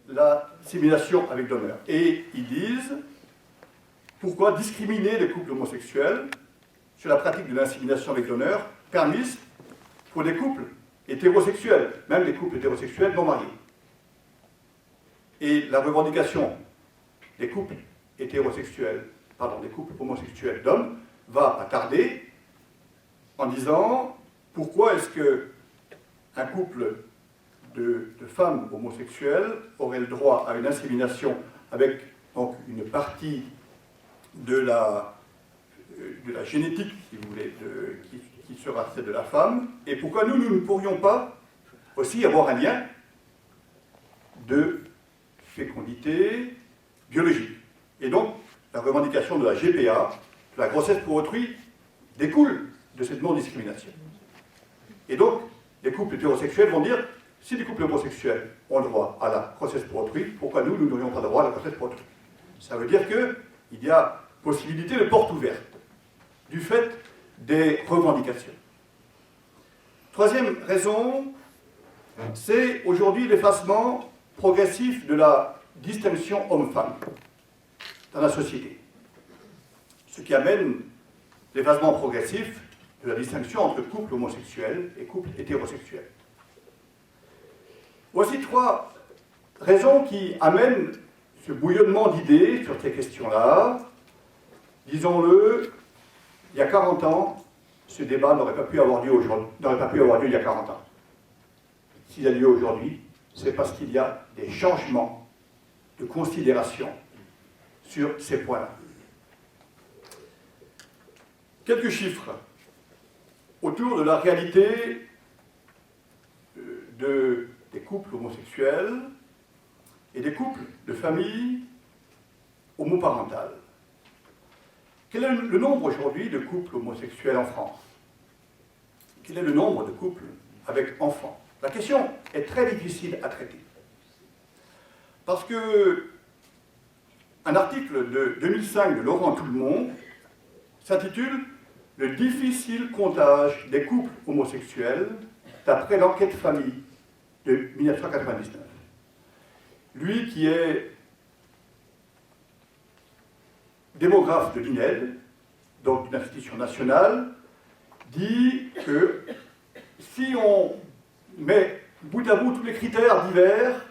l'assimilation avec donneur. Et ils disent, pourquoi discriminer les couples homosexuels sur la pratique de l'insémination avec donneur permise pour des couples hétérosexuels, même les couples hétérosexuels non mariés. Et la revendication des couples hétérosexuels, pardon, des couples homosexuels d'hommes va pas tarder en disant pourquoi est-ce qu'un couple de femmes homosexuelles aurait le droit à une insémination avec donc une partie de la génétique, si vous voulez, qui sera celle de la femme, et pourquoi nous ne pourrions pas aussi avoir un lien de fécondité biologique. Et donc, la revendication de la GPA, de la grossesse pour autrui, découle de cette non-discrimination. Et donc, les couples hétérosexuels vont dire, si les couples homosexuels ont le droit à la grossesse pour autrui, pourquoi nous n'aurions pas le droit à la grossesse pour autrui? Ça veut dire qu'il y a possibilité de porte ouverte, du fait des revendications. Troisième raison, c'est aujourd'hui l'effacement progressif de la distinction homme-femme dans la société. Ce qui amène l'effacement progressif de la distinction entre couples homosexuels et couples hétérosexuels. Voici trois raisons qui amènent ce bouillonnement d'idées sur ces questions-là. Disons-le, il y a 40 ans, ce débat n'aurait pas pu avoir lieu il y a 40 ans. S'il a lieu aujourd'hui, c'est parce qu'il y a des changements de considération sur ces points-là. Quelques chiffres autour de la réalité des couples homosexuels et des couples de familles homoparentales. Quel est le nombre aujourd'hui de couples homosexuels en France? Quel est le nombre de couples avec enfants? La question est très difficile à traiter. Parce que un article de 2005 de Laurent Toulmont s'intitule « Le difficile comptage des couples homosexuels d'après l'enquête famille de 1999 ». Lui qui est démographe de l'INED, donc d'une institution nationale, dit que si on met bout à bout tous les critères divers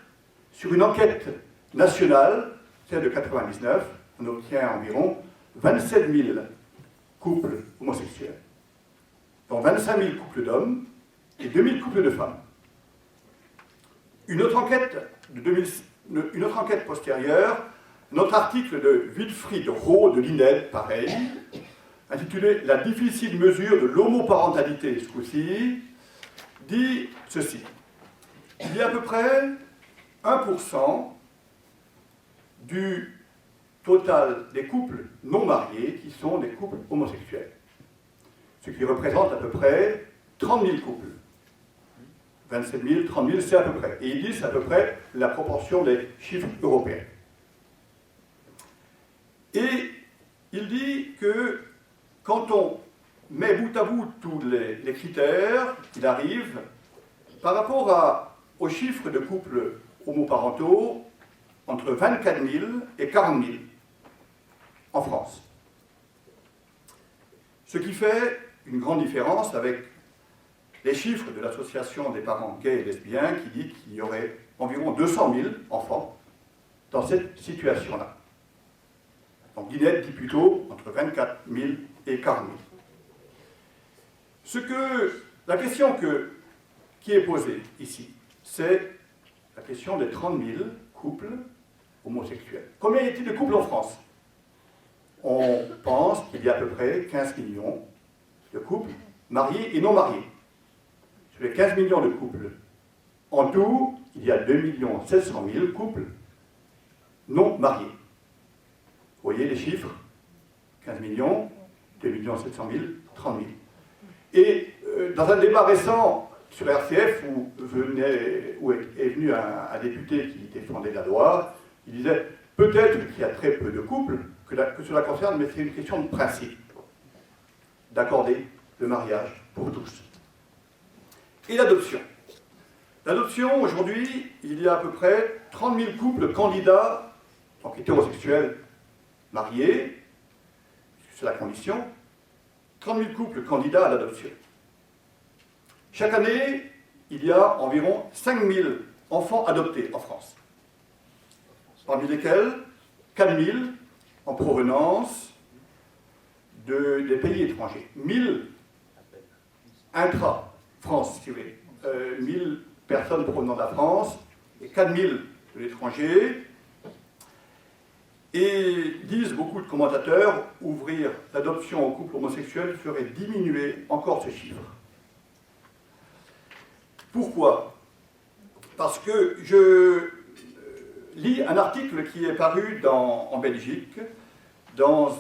sur une enquête nationale, celle de 1999, on obtient environ 27 000 couples homosexuels, dont 25 000 couples d'hommes et 2 000 couples de femmes. Une autre enquête postérieure, notre article de Wilfried Roh de l'INED, pareil, intitulé « La difficile mesure de l'homoparentalité », ce coup-ci, dit ceci. Il y a à peu près 1% du total des couples non mariés qui sont des couples homosexuels. Ce qui représente à peu près 30 000 couples. 27 000, 30 000, c'est à peu près. Et ils disent à peu près la proportion des chiffres européens. Et il dit que quand on met bout à bout tous les critères, il arrive, par rapport aux chiffres de couples homoparentaux, entre 24 000 et 40 000 en France. Ce qui fait une grande différence avec les chiffres de l'Association des parents gays et lesbiens qui dit qu'il y aurait environ 200 000 enfants dans cette situation-là. Donc l'INED dit plutôt entre 24 000 et 40 000. La question qui est posée ici, c'est la question des 30 000 couples homosexuels. Combien y a-t-il de couples en France? On pense qu'il y a à peu près 15 millions de couples mariés et non mariés. Sur les 15 millions de couples, en tout, il y a 2 700 000 couples non mariés. Vous voyez les chiffres? 15 millions, 2 700 000, 30 000. Et dans un débat récent sur RCF, où est venu un député qui défendait la loi, il disait peut-être qu'il y a très peu de couples que cela concerne, mais c'est une question de principe d'accorder le mariage pour tous. Et l'adoption. L'adoption, aujourd'hui, il y a à peu près 30 000 couples candidats, donc hétérosexuels, mariés, c'est la condition, 30 000 couples candidats à l'adoption. Chaque année, il y a environ 5 000 enfants adoptés en France, parmi lesquels 4 000 en provenance des pays étrangers. 1 000 intra-France, si vous voulez. 1 000 personnes provenant de la France et 4 000 de l'étranger. Et disent beaucoup de commentateurs, ouvrir l'adoption aux couples homosexuels ferait diminuer encore ce chiffre. Pourquoi? Parce que je lis un article qui est paru en Belgique, dans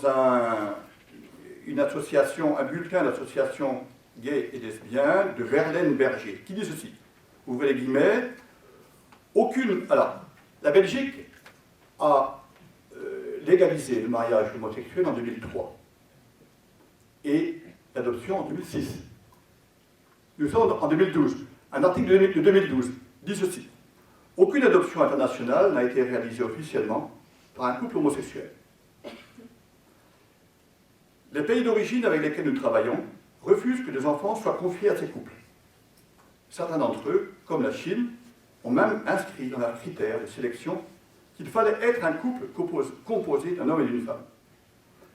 une association, un bulletin d'association gay et lesbien de Verlaine-Berger, qui dit ceci, ouvrez les guillemets, alors, la Belgique a légalisé le mariage homosexuel en 2003 et l'adoption en 2006. Nous sommes en 2012. Un article de 2012 dit ceci. Aucune adoption internationale n'a été réalisée officiellement par un couple homosexuel. Les pays d'origine avec lesquels nous travaillons refusent que des enfants soient confiés à ces couples. Certains d'entre eux, comme la Chine, ont même inscrit dans leurs critères de sélection qu'il fallait être un couple composé d'un homme et d'une femme.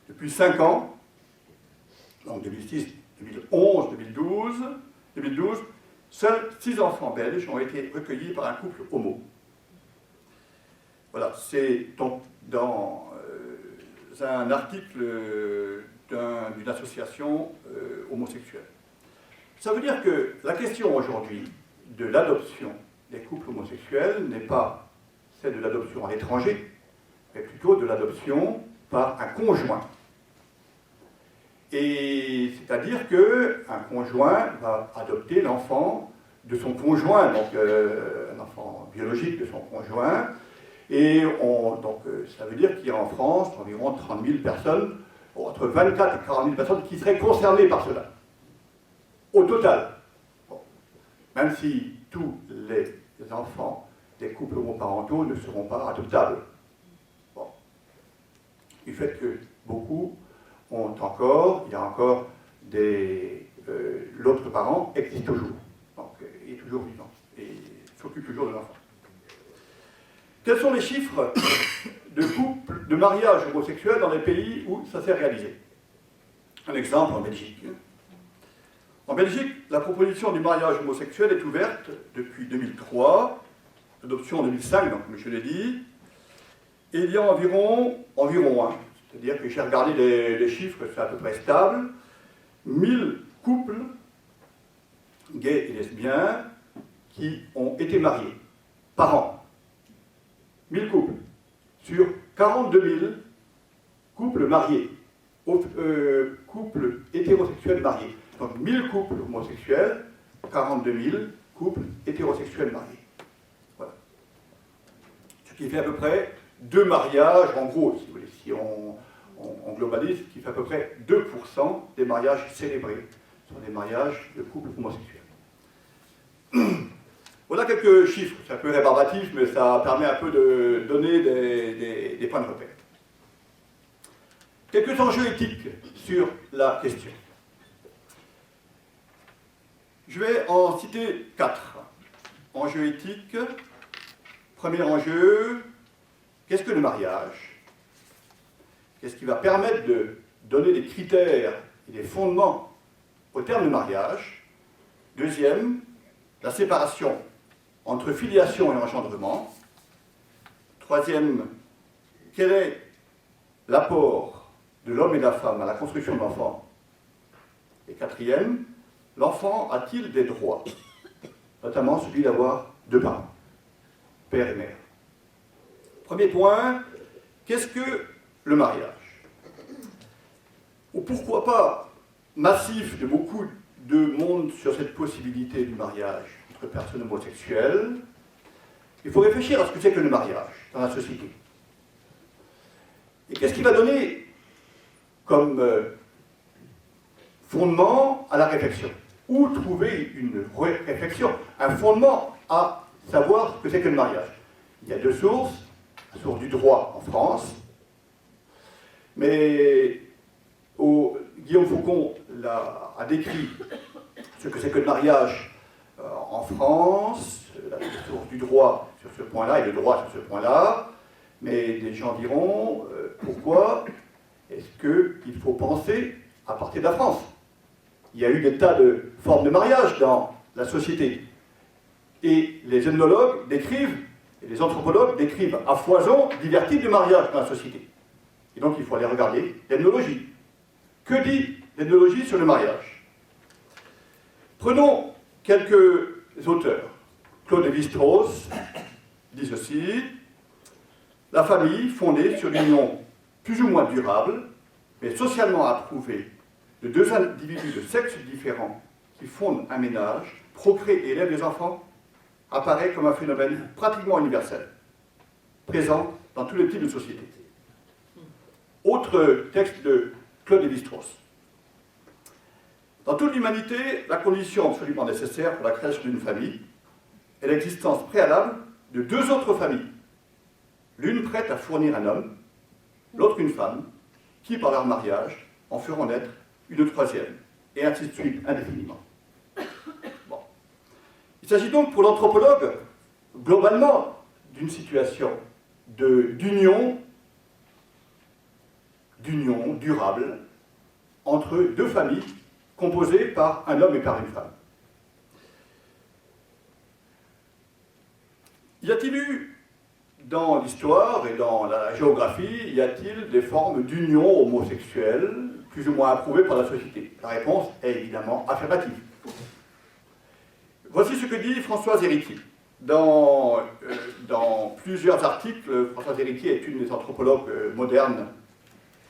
Depuis 5 ans, donc 2006, 2011, 2012, seuls 6 enfants belges ont été recueillis par un couple homo. Voilà, c'est donc dans un article d'une association homosexuelle. Ça veut dire que la question aujourd'hui de l'adoption des couples homosexuels n'est pas celle de l'adoption à l'étranger, mais plutôt de l'adoption par un conjoint. Et c'est-à-dire qu'un conjoint va adopter l'enfant de son conjoint, donc un enfant biologique de son conjoint, et ça veut dire qu'il y a en France environ 30 000 personnes, entre 24 et 40 000 personnes qui seraient concernées par cela, au total. Bon. Même si tous les enfants des couples homoparentaux ne seront pas adoptables. Bon. Du fait que beaucoup il y a encore l'autre parent existe toujours, donc il est toujours vivant et s'occupe toujours de l'enfant. Quels sont les chiffres de mariage homosexuel dans les pays où ça s'est réalisé? Un exemple en Belgique. En Belgique, la proposition du mariage homosexuel est ouverte depuis 2003, l'adoption en 2005, donc comme je l'ai dit, et il y a environ c'est-à-dire que j'ai regardé les chiffres, c'est à peu près stable, 1000 couples gays et lesbiens qui ont été mariés par an. 1000 couples sur 42 000 couples mariés, couples hétérosexuels mariés. Donc 1000 couples homosexuels, 42 000 couples hétérosexuels mariés. Voilà. Ce qui fait à peu près 2 mariages, en gros, si vous voulez, si on globalise, ce qui fait à peu près 2% des mariages célébrés sont des mariages de couples homosexuels. Voilà quelques chiffres, c'est un peu rébarbatif, mais ça permet un peu de donner des points de repère. Quelques enjeux éthiques sur la question. Je vais en citer 4. Enjeux éthiques. Premier enjeu, qu'est-ce que le mariage? Qu'est-ce qui va permettre de donner des critères et des fondements au terme de mariage? Deuxième, la séparation entre filiation et engendrement. Troisième, quel est l'apport de l'homme et de la femme à la construction de l'enfant? Et quatrième, l'enfant a-t-il des droits, notamment celui d'avoir 2 parents, père et mère? Premier point, qu'est-ce que le mariage? Ou pourquoi pas massif de beaucoup de monde sur cette possibilité du mariage entre personnes homosexuelles? Il faut réfléchir à ce que c'est que le mariage dans la société. Et qu'est-ce qui va donner comme fondement à la réflexion? Où trouver une réflexion, un fondement à savoir ce que c'est que le mariage. Il y a deux sources, la source du droit en France, mais Guillaume Faucon a décrit ce que c'est que le mariage en France, la source du droit sur ce point-là et le droit sur ce point-là, mais des gens diront pourquoi est-ce qu'il faut penser à partir de la France? Il y a eu des tas de formes de mariage dans la société. Et les ethnologues décrivent, et les anthropologues décrivent à foison divers types de mariage dans la société. Et donc il faut aller regarder l'ethnologie. Que dit l'ethnologie sur le mariage? Prenons quelques auteurs. Claude Lévi-Strauss dit ceci: la famille fondée sur l'union plus ou moins durable, mais socialement approuvée, de deux individus de sexes différents qui fondent un ménage, procréent et élèvent des enfants, apparaît comme un phénomène pratiquement universel, présent dans tous les types de sociétés. Autre texte de Claude Lévi-Strauss. Dans toute l'humanité, la condition absolument nécessaire pour la création d'une famille est l'existence préalable de deux autres familles, l'une prête à fournir un homme, l'autre une femme, qui par leur mariage en feront naître une troisième, et ainsi de suite, indéfiniment. Bon. Il s'agit donc pour l'anthropologue, globalement, d'une situation d'union durable entre deux familles composées par un homme et par une femme. Y a-t-il eu, dans l'histoire et dans la géographie, y a-t-il des formes d'union homosexuelle plus ou moins approuvées par la société? La réponse est évidemment affirmative. Voici ce que dit Françoise Héritier. Dans plusieurs articles, Françoise Héritier est une des anthropologues modernes,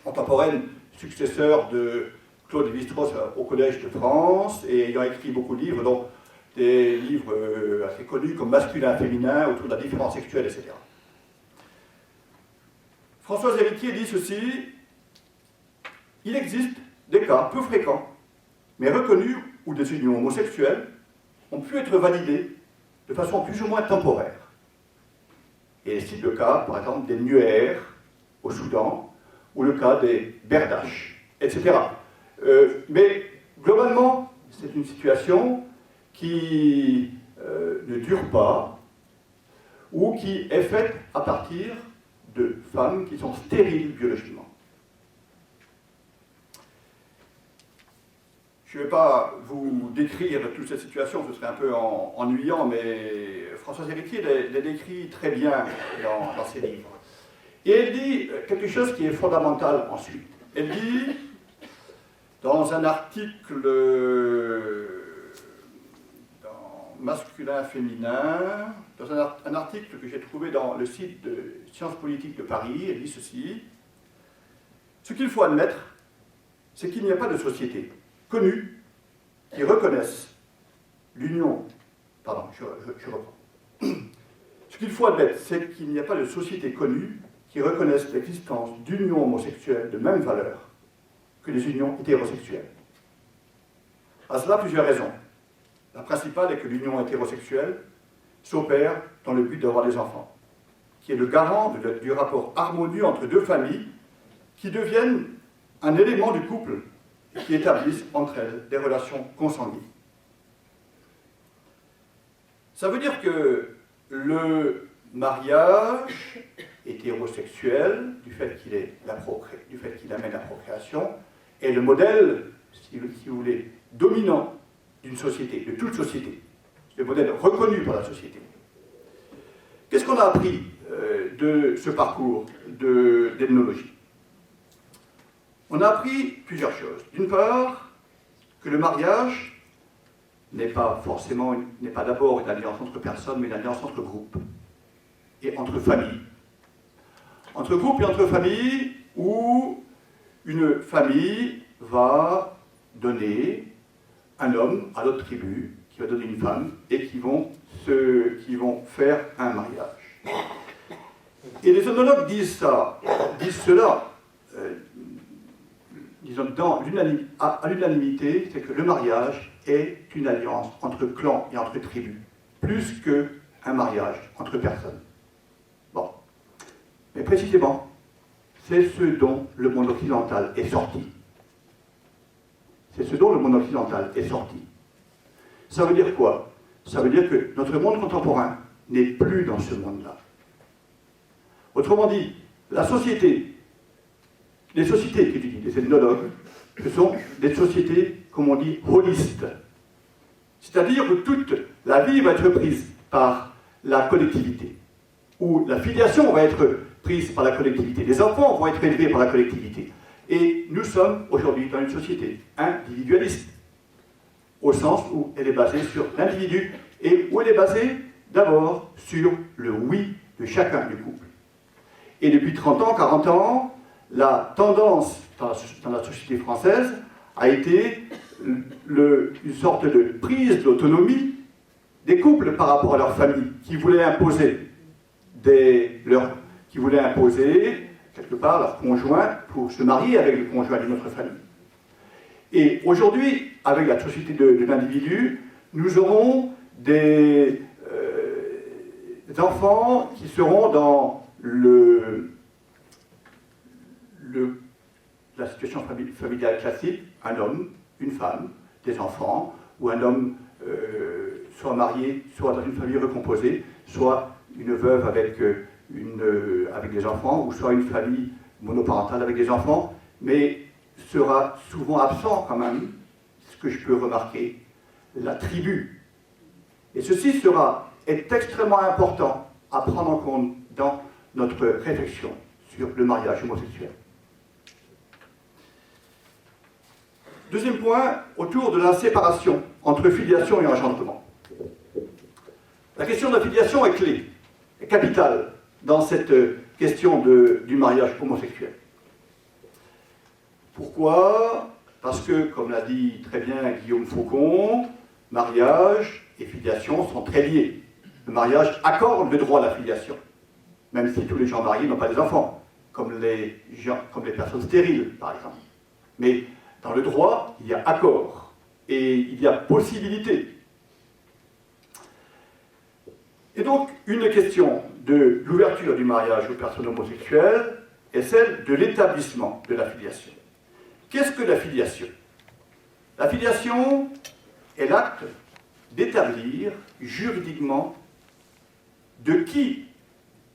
contemporaines, successeurs de Claude Lévi-Strauss au Collège de France, et ayant écrit beaucoup de livres, dont des livres assez connus comme Masculin, Féminin, autour de la différence sexuelle, etc. Françoise Héritier dit ceci: il existe des cas peu fréquents, mais reconnus, où des unions homosexuelles ont pu être validées de façon plus ou moins temporaire. Et elle cite le cas, par exemple, des Nuer au Soudan, ou le cas des Berdaches, etc. Mais globalement, c'est une situation qui ne dure pas, ou qui est faite à partir de femmes qui sont stériles biologiquement. Je ne vais pas vous décrire toute cette situation, ce serait un peu ennuyant, mais Françoise Héritier la décrit très bien dans ses livres. Et elle dit quelque chose qui est fondamental ensuite. Elle dit, dans un article dans Masculin-Féminin, dans un article que j'ai trouvé dans le site de Sciences Politiques de Paris, elle dit ceci: ce qu'il faut admettre, c'est qu'il n'y a pas de société connue qui reconnaisse l'union. Pardon, je reprends. Ce qu'il faut admettre, c'est qu'il n'y a pas de société connue qui reconnaisse l'existence d'unions homosexuelles de même valeur que les unions hétérosexuelles. À cela, plusieurs raisons. La principale est que l'union hétérosexuelle s'opère dans le but d'avoir des enfants, qui est le garant du rapport harmonieux entre deux familles qui deviennent un élément du couple et qui établissent entre elles des relations consanguines. Ça veut dire que le mariage hétérosexuel, du fait qu'il amène la procréation, est le modèle, si vous voulez, dominant d'une société, de toute société. Le modèle reconnu par la société. Qu'est-ce qu'on a appris de ce parcours d'ethnologie? On a appris plusieurs choses. D'une part, que le mariage n'est pas d'abord une alliance entre personnes, mais une alliance entre groupes et entre familles. Entre groupes et entre familles, où une famille va donner un homme à l'autre tribu, qui va donner une femme, et qui vont faire un mariage. Et les ethnologues disent cela, disons à l'unanimité, c'est que le mariage est une alliance entre clans et entre tribus. plus qu'un mariage entre personnes. Bon. Mais précisément, c'est ce dont le monde occidental est sorti. C'est ce dont le monde occidental est sorti. Ça veut dire quoi? Ça veut dire que notre monde contemporain n'est plus dans ce monde-là. Autrement dit, la société, les sociétés qu'étudient les ethnologues, ce sont des sociétés, comme on dit, holistes. C'est-à-dire que toute la vie va être prise par la collectivité, où la filiation va être prise par la collectivité, les enfants vont être élevés par la collectivité. Et nous sommes aujourd'hui dans une société individualiste, au sens où elle est basée sur l'individu, et où elle est basée d'abord sur le oui de chacun du couple. Et depuis 30 ans, 40 ans, la tendance dans la société française a été une sorte de prise d'autonomie des couples par rapport à leur famille, qui voulaient imposer quelque part leur conjoint pour se marier avec le conjoint d'une autre famille. Et aujourd'hui, avec la société de l'individu, nous aurons des enfants qui seront dans la situation familiale classique, un homme, une femme, des enfants, ou un homme soit marié, soit dans une famille recomposée, soit une veuve avec des enfants, ou soit une famille monoparentale avec des enfants, mais sera souvent absent quand même, ce que je peux remarquer, la tribu. Et ceci est extrêmement important à prendre en compte dans notre réflexion sur le mariage homosexuel. Deuxième point, autour de la séparation entre filiation et engendrement. La question de la filiation est clé, est capitale dans cette question du mariage homosexuel. Pourquoi? Parce que, comme l'a dit très bien Guillaume Faucon, mariage et filiation sont très liés. Le mariage accorde le droit à la filiation, même si tous les gens mariés n'ont pas des enfants, comme les personnes stériles, par exemple. Mais dans le droit, il y a accord et il y a possibilité. Et donc, une question de l'ouverture du mariage aux personnes homosexuelles est celle de l'établissement de la filiation. Qu'est-ce que la filiation? La filiation est l'acte d'établir juridiquement de qui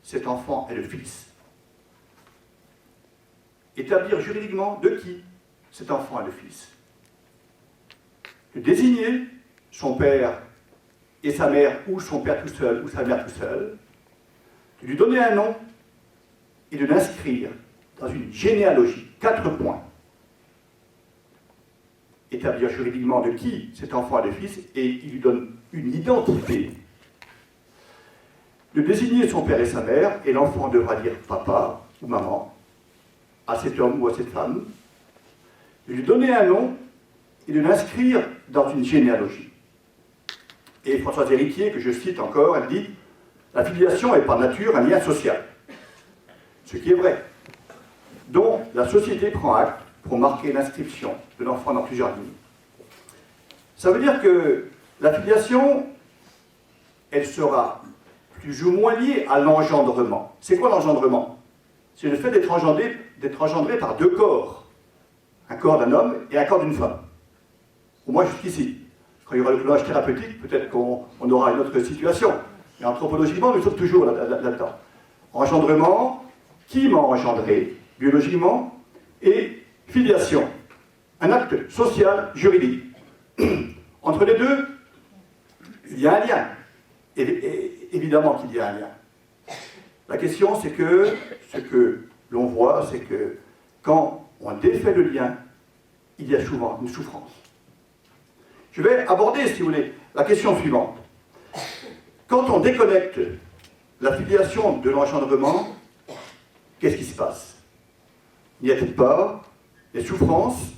cet enfant est le fils. Établir juridiquement de qui cet enfant est le fils. De désigner son père et sa mère, ou son père tout seul, ou sa mère tout seul, de lui donner un nom et de l'inscrire dans une généalogie. 4 points. Établir juridiquement de qui cet enfant est le fils, et il lui donne une identité. De désigner son père et sa mère, et l'enfant devra dire papa ou maman à cet homme ou à cette femme, de lui donner un nom et de l'inscrire dans une généalogie. Et Françoise Héritier, que je cite encore, elle dit « La filiation est par nature un lien social », ce qui est vrai, dont la société prend acte pour marquer l'inscription de l'enfant dans plusieurs lignes. Ça veut dire que la filiation, elle sera plus ou moins liée à l'engendrement. C'est quoi l'engendrement? C'est le fait d'être engendré par 2 corps. Un corps d'un homme et un corps d'une femme. Au moins jusqu'ici. Quand il y aura le clonage thérapeutique, peut-être qu'on aura une autre situation. Mais anthropologiquement, nous sommes toujours là-dedans. Engendrement, qui m'a engendré, biologiquement, et filiation. Un acte social, juridique. Entre les deux, il y a un lien. Et évidemment qu'il y a un lien. La question, c'est que, ce que l'on voit, c'est que quand on défait le lien, il y a souvent une souffrance. Je vais aborder, si vous voulez, la question suivante. Quand on déconnecte la filiation de l'engendrement, qu'est-ce qui se passe? N'y a-t-il pas des souffrances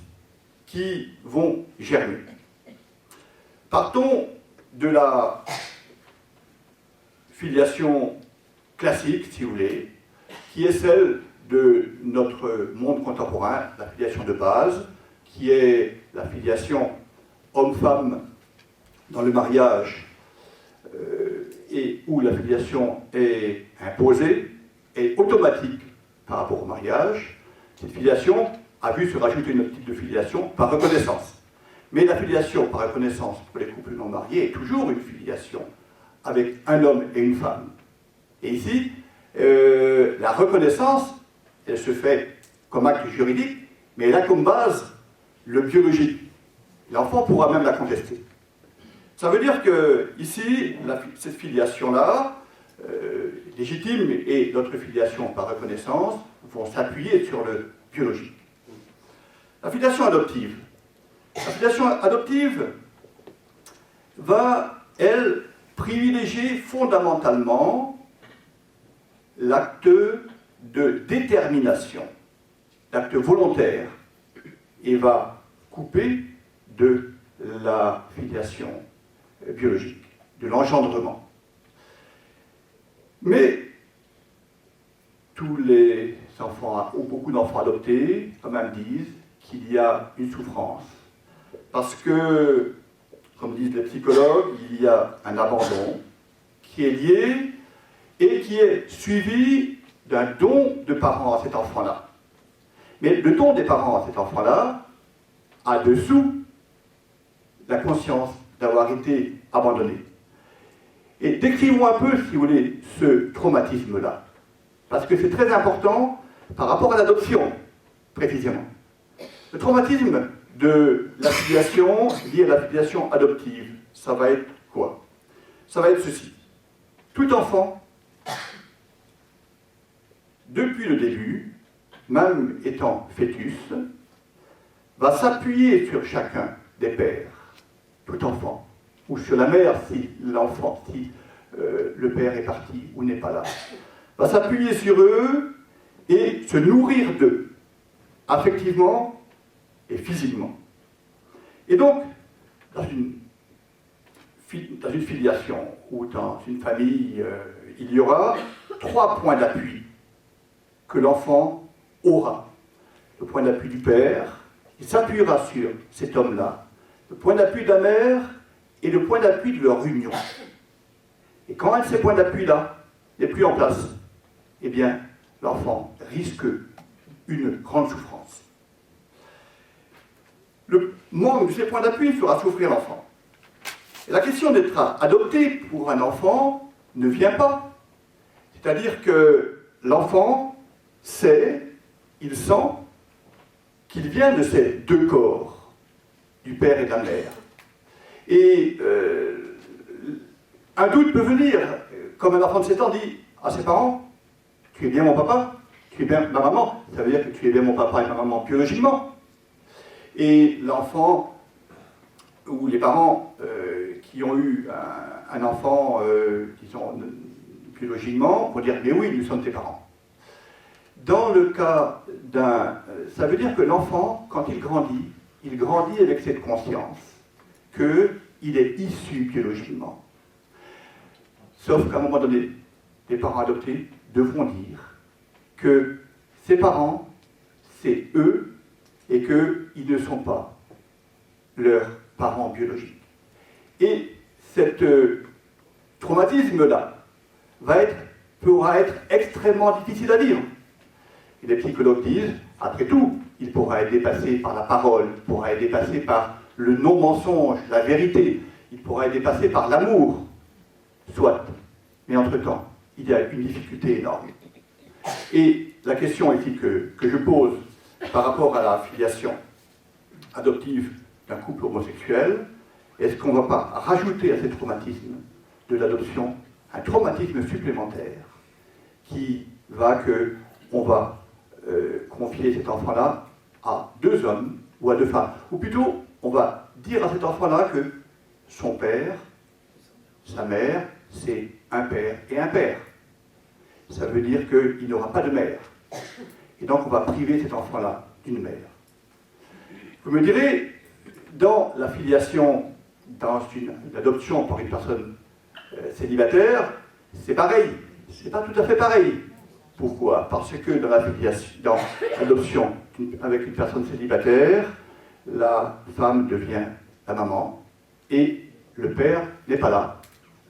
qui vont germer? Partons de la filiation classique, si vous voulez, qui est celle de notre monde contemporain, la filiation de base, qui est la filiation homme-femme dans le mariage et où la filiation est imposée, est automatique par rapport au mariage, cette filiation a vu se rajouter une autre type de filiation par reconnaissance. Mais la filiation par reconnaissance pour les couples non mariés est toujours une filiation avec un homme et une femme. Et ici, la reconnaissance, elle se fait comme acte juridique, mais elle a comme base le biologique. L'enfant pourra même la contester. Ça veut dire que ici, cette filiation-là, légitime, et notre filiation par reconnaissance vont s'appuyer sur le biologique. La filiation adoptive. La filiation adoptive va, elle, privilégier fondamentalement l'acte de détermination, l'acte volontaire, et va couper de la filiation biologique, de l'engendrement. Mais tous les enfants, ou beaucoup d'enfants adoptés, quand même disent qu'il y a une souffrance. Parce que, comme disent les psychologues, il y a un abandon qui est lié et qui est suivi d'un don de parents à cet enfant-là. Mais le don des parents à cet enfant-là a dessous la conscience d'avoir été abandonné. Et décrivons un peu, si vous voulez, ce traumatisme-là. Parce que c'est très important par rapport à l'adoption, précisément. Le traumatisme de la filiation lié à la filiation adoptive, ça va être quoi? Ça va être ceci. Tout enfant, depuis le début, même étant fœtus, va s'appuyer sur chacun des pères, tout enfant, ou sur la mère si l'enfant, si le père est parti ou n'est pas là, va s'appuyer sur eux et se nourrir d'eux, affectivement et physiquement. Et donc, dans une filiation ou dans une famille, il y aura 3 points d'appui que l'enfant aura. Le point d'appui du père, il s'appuiera sur cet homme-là, le point d'appui de la mère et le point d'appui de leur union. Et quand un de ces points d'appui-là n'est plus en place, eh bien, l'enfant risque une grande souffrance. Le manque de ces points d'appui fera souffrir l'enfant. Et la question d'être adopté pour un enfant ne vient pas. C'est-à-dire que l'enfant sait, il sent qu'il vient de ces 2 corps, du père et de la mère. Et un doute peut venir, comme un enfant de 7 ans dit à ses parents, « Tu es bien mon papa, tu es bien ma maman », ça veut dire que tu es bien mon papa et ma maman biologiquement. Et l'enfant, ou les parents qui ont eu un enfant, disons, biologiquement, vont dire « Mais oui, nous sommes tes parents ». Dans le cas ça veut dire que l'enfant, quand il grandit avec cette conscience qu'il est issu biologiquement. Sauf qu'à un moment donné, les parents adoptés devront dire que ses parents, c'est eux, et qu'ils ne sont pas leurs parents biologiques. Et ce traumatisme-là pourra être extrêmement difficile à vivre. Et les psychologues disent, après tout, il pourra être dépassé par la parole, il pourra être dépassé par le non-mensonge, la vérité, il pourra être dépassé par l'amour, soit. Mais entre-temps, il y a une difficulté énorme. Et la question ici que je pose par rapport à la filiation adoptive d'un couple homosexuel, est-ce qu'on ne va pas rajouter à ce traumatisme de l'adoption un traumatisme supplémentaire qui va qu'on va confier cet enfant-là à 2 hommes ou à 2 femmes. Ou plutôt, on va dire à cet enfant-là que son père, sa mère, c'est un père et un père. Ça veut dire qu'il n'aura pas de mère. Et donc on va priver cet enfant-là d'une mère. Vous me direz, dans la filiation, dans l'adoption par une personne célibataire, c'est pareil. C'est pas tout à fait pareil. Pourquoi? Parce que dans l'adoption avec une personne célibataire, la femme devient la maman et le père n'est pas là.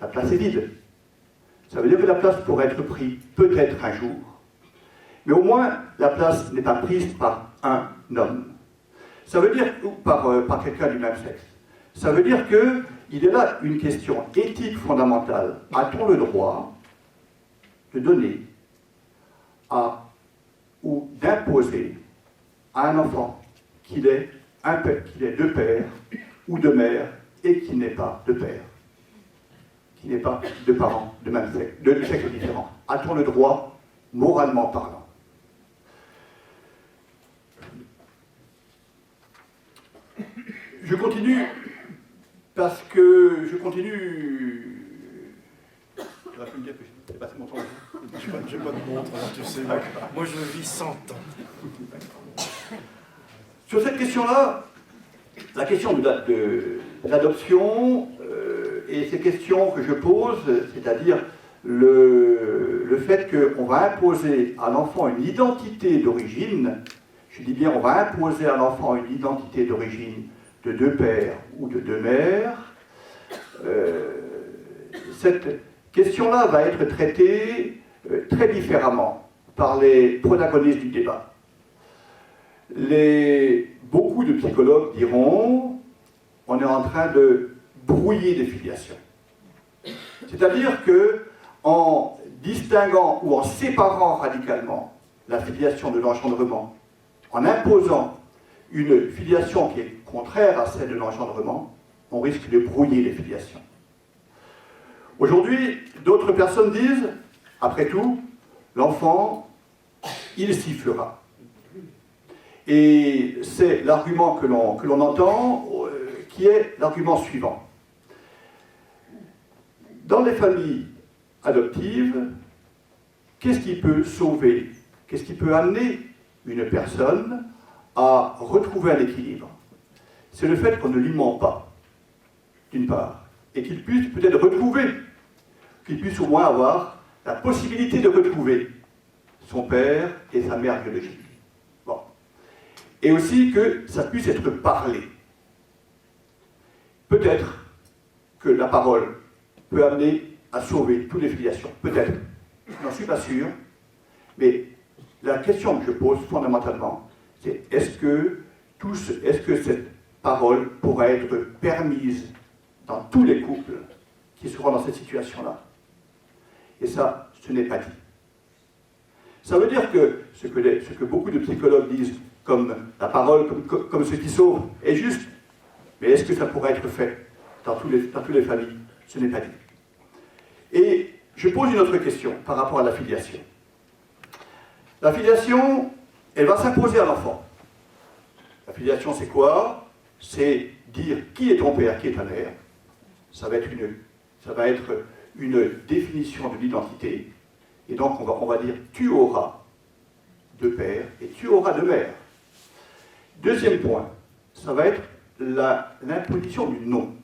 La place est vide. Ça veut dire que la place pourrait être prise peut-être un jour, mais au moins la place n'est pas prise par un homme. Ça veut dire, ou par quelqu'un du même sexe. Ça veut dire qu'il est là une question éthique fondamentale. A-t-on le droit de donner ou d'imposer à un enfant qu'il est de père ou de mère et qui n'est pas de père, qui n'est pas de parents de même sexe, de sexe différent? A-t-on le droit, moralement parlant? Je continue parce que je continue. Tu aurais pu me dire que j'ai passé mon temps. Je n'ai pas de montre, alors tu sais. Moi, je vis 100 ans. Sur cette question-là, la question de l'adoption et ces questions que je pose, c'est-à-dire le fait qu'on va imposer à l'enfant une identité d'origine, je dis bien on va imposer à l'enfant une identité d'origine de deux pères ou de deux mères, cette question-là va être traitée très différemment par les protagonistes du débat. Beaucoup de psychologues diront on est en train de brouiller des filiations. C'est-à-dire qu'en distinguant ou en séparant radicalement la filiation de l'engendrement, en imposant une filiation qui est contraire à celle de l'engendrement, on risque de brouiller les filiations. Aujourd'hui, d'autres personnes disent, après tout, l'enfant, il s'y fera. Et c'est l'argument que l'on entend, qui est l'argument suivant. Dans les familles adoptives, qu'est-ce qui peut sauver, qu'est-ce qui peut amener une personne à retrouver un équilibre? C'est le fait qu'on ne lui ment pas, d'une part, et qu'il puisse peut-être retrouver, qu'il puisse au moins avoir la possibilité de retrouver son père et sa mère biologique. Bon. Et aussi que ça puisse être parlé. Peut-être que la parole peut amener à sauver toutes les filiations. Peut-être. Je n'en suis pas sûr. Mais la question que je pose fondamentalement, c'est est-ce que cette parole pourra être permise dans tous les couples qui seront dans cette situation-là? Et ça, ce n'est pas dit. Ça veut dire que ce que beaucoup de psychologues disent comme la parole, comme ce qui sauve, est juste. Mais est-ce que ça pourrait être fait dans toutes les familles? Ce n'est pas dit. Et je pose une autre question par rapport à la filiation. La filiation, elle va s'imposer à l'enfant. La filiation, c'est quoi? C'est dire qui est ton père, qui est ta mère. Ça va être une définition de l'identité. Et donc, on va dire tu auras de père et tu auras de mère. Deuxième point, ça va être l'imposition du nom.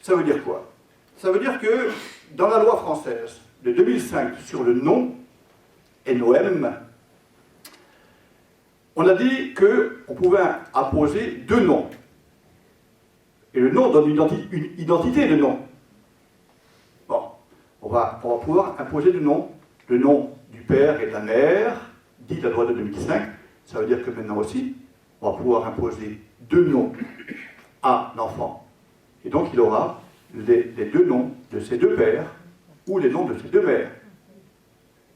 Ça veut dire quoi? Ça veut dire que dans la loi française de 2005 sur le nom, NOM, on a dit qu'on pouvait apposer deux noms. Et le nom donne une identité de nom. Bon, on va pouvoir imposer le nom du père et de la mère, dit la loi de 2005. Ça veut dire que maintenant aussi, on va pouvoir imposer deux noms à l'enfant. Et donc il aura les deux noms de ses deux pères ou les noms de ses deux mères.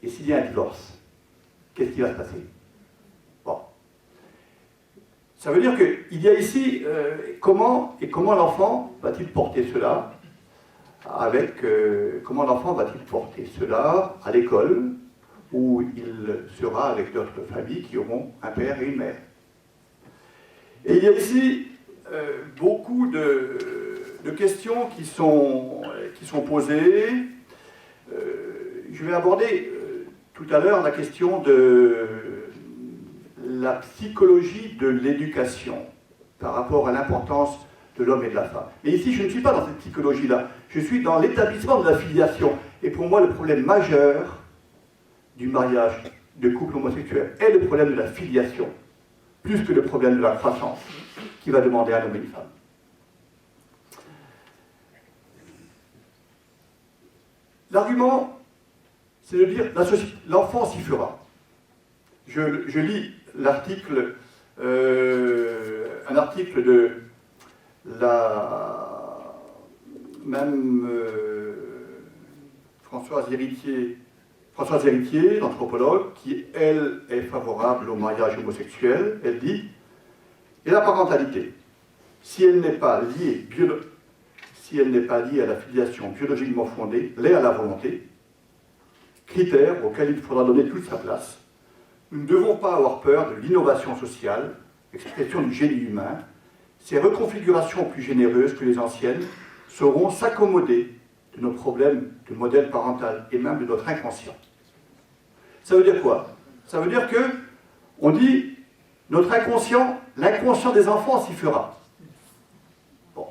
Et s'il y a un divorce, qu'est-ce qui va se passer? Bon. Ça veut dire qu'il y a ici comment l'enfant va-t-il porter cela comment l'enfant va-t-il porter cela à l'école où il sera avec d'autres familles qui auront un père et une mère. Et il y a ici beaucoup de questions qui sont posées. Je vais aborder tout à l'heure la question de la psychologie de l'éducation par rapport à l'importance de l'homme et de la femme. Et ici, je ne suis pas dans cette psychologie-là. Je suis dans l'établissement de la filiation. Et pour moi, le problème majeur du mariage de couple homosexuel est le problème de la filiation, plus que le problème de la croissance qui va demander un homme et une femme. L'argument, c'est de dire l'enfant s'y fera. Je lis l'article, un article de la même Françoise Héritier, l'anthropologue, qui, elle, est favorable au mariage homosexuel. Elle dit « Et la parentalité, si elle n'est pas liée à la filiation biologiquement fondée, l'est à la volonté, critère auquel il faudra donner toute sa place. Nous ne devons pas avoir peur de l'innovation sociale, expression du génie humain. Ces reconfigurations plus généreuses que les anciennes sauront s'accommoder de nos problèmes de modèle parental et même de notre inconscient. » Ça veut dire quoi? Ça veut dire que on dit notre inconscient, l'inconscient des enfants s'y fera. Bon.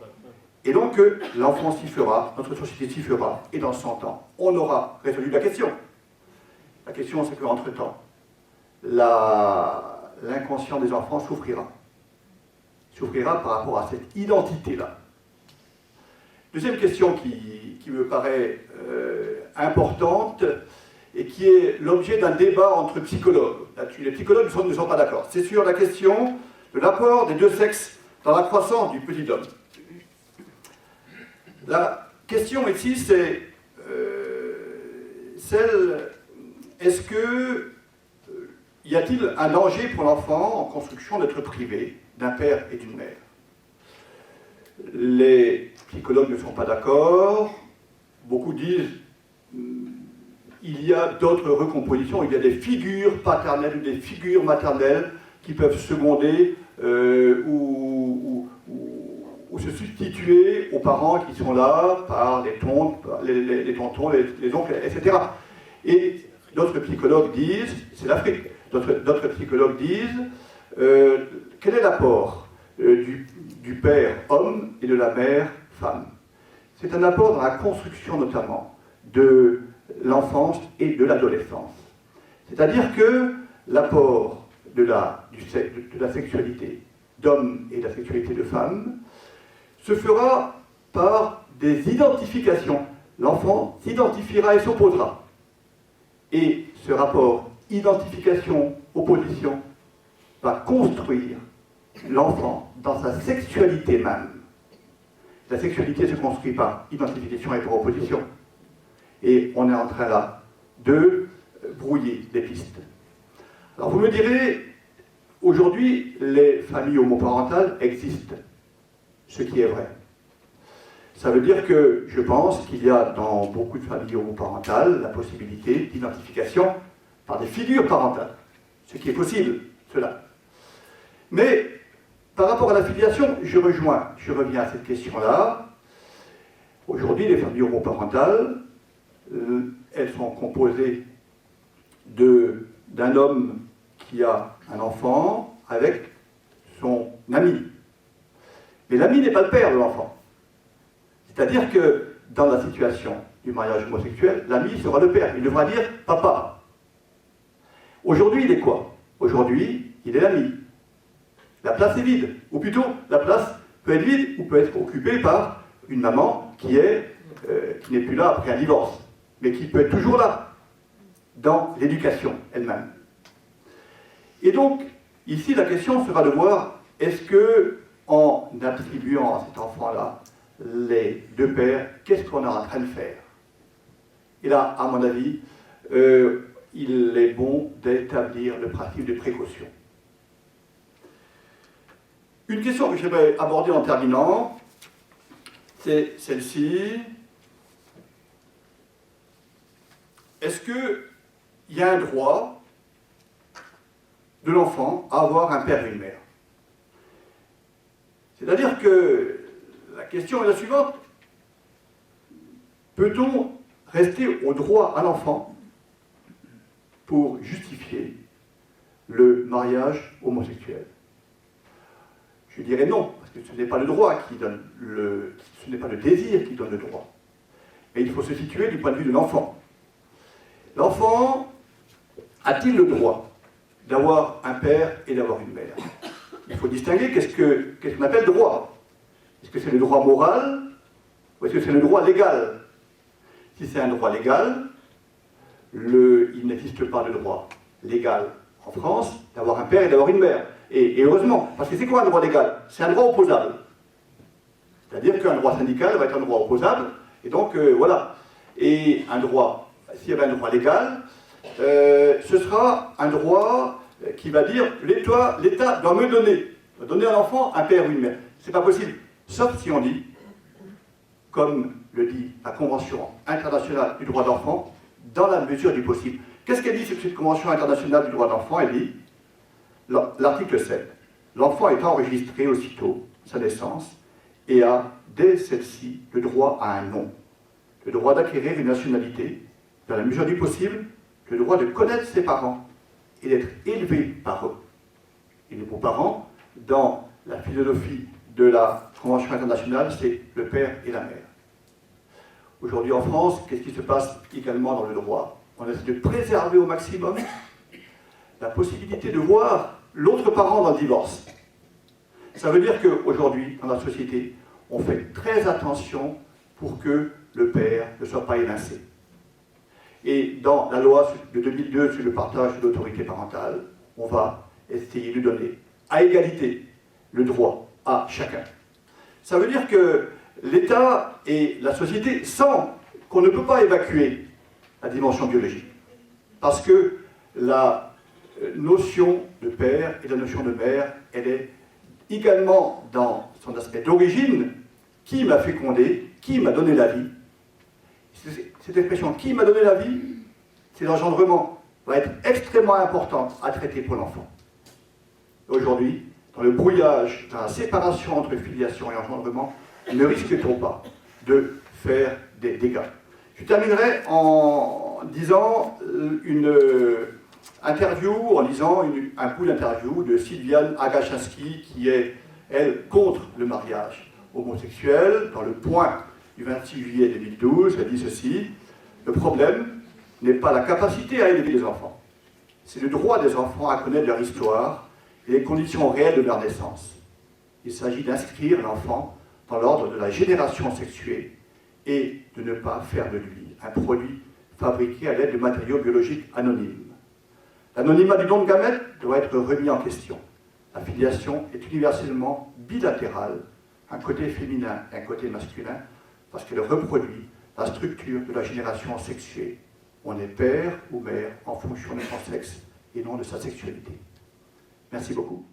Et donc l'enfant s'y fera, notre société s'y fera, et dans 100 ans, on aura résolu la question. La question, c'est qu'entre-temps, l'inconscient des enfants souffrira. Souffrira par rapport à cette identité-là. Deuxième question qui me paraît importante et qui est l'objet d'un débat entre psychologues. Là-dessus, les psychologues ne sont pas d'accord. C'est sur la question de l'apport des deux sexes dans la croissance du petit homme. La question ici, c'est celle, est-ce que y a-t-il un danger pour l'enfant en construction d'être privé d'un père et d'une mère? Les psychologues ne sont pas d'accord. Beaucoup disent il y a d'autres recompositions, il y a des figures paternelles ou des figures maternelles qui peuvent seconder ou se substituer aux parents qui sont là par les tontons, les oncles, etc. Et d'autres psychologues disent, c'est l'Afrique, d'autres psychologues disent quel est l'apport du père homme et de la mère femme? C'est un apport dans la construction notamment de l'enfance et de l'adolescence. C'est-à-dire que l'apport de la sexualité d'homme et de la sexualité de femme se fera par des identifications. L'enfant s'identifiera et s'opposera. Et ce rapport identification-opposition va construire l'enfant dans sa sexualité même. La sexualité ne se construit par identification et par opposition. Et on est en train là de brouiller les pistes. Alors vous me direz, aujourd'hui, les familles homoparentales existent, ce qui est vrai. Ça veut dire que je pense qu'il y a dans beaucoup de familles homoparentales la possibilité d'identification par des figures parentales, ce qui est possible, cela. Mais par rapport à la filiation, je reviens à cette question-là. Aujourd'hui, les familles homoparentales, elles sont composées d'un homme qui a un enfant avec son ami. Mais l'ami n'est pas le père de l'enfant. C'est-à-dire que dans la situation du mariage homosexuel, l'ami sera le père. Il devra dire « papa ». Aujourd'hui, il est quoi? Aujourd'hui, il est l'ami. La place est vide. Ou plutôt, la place peut être vide ou peut être occupée par une maman qui n'est plus là après un divorce, mais qui peut être toujours là, dans l'éducation elle-même. Et donc, ici, la question sera de voir, est-ce que, en attribuant à cet enfant-là les deux pères, qu'est-ce qu'on est en train de faire? Et là, à mon avis, il est bon d'établir le principe de précaution. Une question que j'aimerais aborder en terminant, c'est celle-ci. Est-ce qu'il y a un droit de l'enfant à avoir un père et une mère? C'est-à-dire que la question est la suivante. Peut-on rester au droit à l'enfant pour justifier le mariage homosexuel? Je dirais non, parce que ce n'est pas le droit qui donne ce n'est pas le désir qui donne le droit. Mais il faut se situer du point de vue de l'enfant. L'enfant a-t-il le droit d'avoir un père et d'avoir une mère? Il faut distinguer qu'est-ce qu'on appelle droit. Est-ce que c'est le droit moral ou est-ce que c'est le droit légal? Si c'est un droit légal, il n'existe pas de droit légal en France d'avoir un père et d'avoir une mère. Et heureusement, parce que c'est quoi un droit légal? C'est un droit opposable. C'est-à-dire qu'un droit syndical va être un droit opposable, et donc voilà. Et un droit, s'il y avait un droit légal, ce sera un droit qui va dire l'État doit me donner à l'enfant un père ou une mère. C'est pas possible. Sauf si on dit, comme le dit la Convention internationale du droit d'enfant, dans la mesure du possible. Qu'est-ce qu'elle dit cette Convention internationale du droit d'enfant? Elle dit, l'article 7, l'enfant est enregistré aussitôt sa naissance et a, dès celle-ci, le droit à un nom, le droit d'acquérir une nationalité, dans la mesure du possible, le droit de connaître ses parents et d'être élevé par eux. Et les beaux-parents, dans la philosophie de la Convention internationale, c'est le père et la mère. Aujourd'hui en France, qu'est-ce qui se passe également dans le droit? On essaie de préserver au maximum la possibilité de voir l'autre parent dans le divorce. Ça veut dire qu'aujourd'hui, dans la société, on fait très attention pour que le père ne soit pas évincé. Et dans la loi de 2002 sur le partage de l'autorité parentale, on va essayer de donner à égalité le droit à chacun. Ça veut dire que l'État et la société sentent qu'on ne peut pas évacuer la dimension biologique. Parce que la notion de père et la notion de mère, elle est également dans son aspect d'origine, qui m'a fécondé, qui m'a donné la vie. Cette expression, qui m'a donné la vie, c'est l'engendrement, va être extrêmement importante à traiter pour l'enfant. Aujourd'hui, dans le brouillage, dans la séparation entre filiation et engendrement, ne risque-t-on pas de faire des dégâts? Je terminerai en disant une interview, en lisant un bout d'interview de Sylviane Agacinski, qui est, elle, contre le mariage homosexuel. Dans Le Point du 26 juillet 2012, elle dit ceci: le problème n'est pas la capacité à élever les enfants, c'est le droit des enfants à connaître leur histoire et les conditions réelles de leur naissance. Il s'agit d'inscrire l'enfant dans l'ordre de la génération sexuée et de ne pas faire de lui un produit fabriqué à l'aide de matériaux biologiques anonymes. L'anonymat du don de gamètes doit être remis en question. La filiation est universellement bilatérale, un côté féminin et un côté masculin, parce qu'elle reproduit la structure de la génération sexuée. On est père ou mère en fonction de son sexe et non de sa sexualité. Merci beaucoup.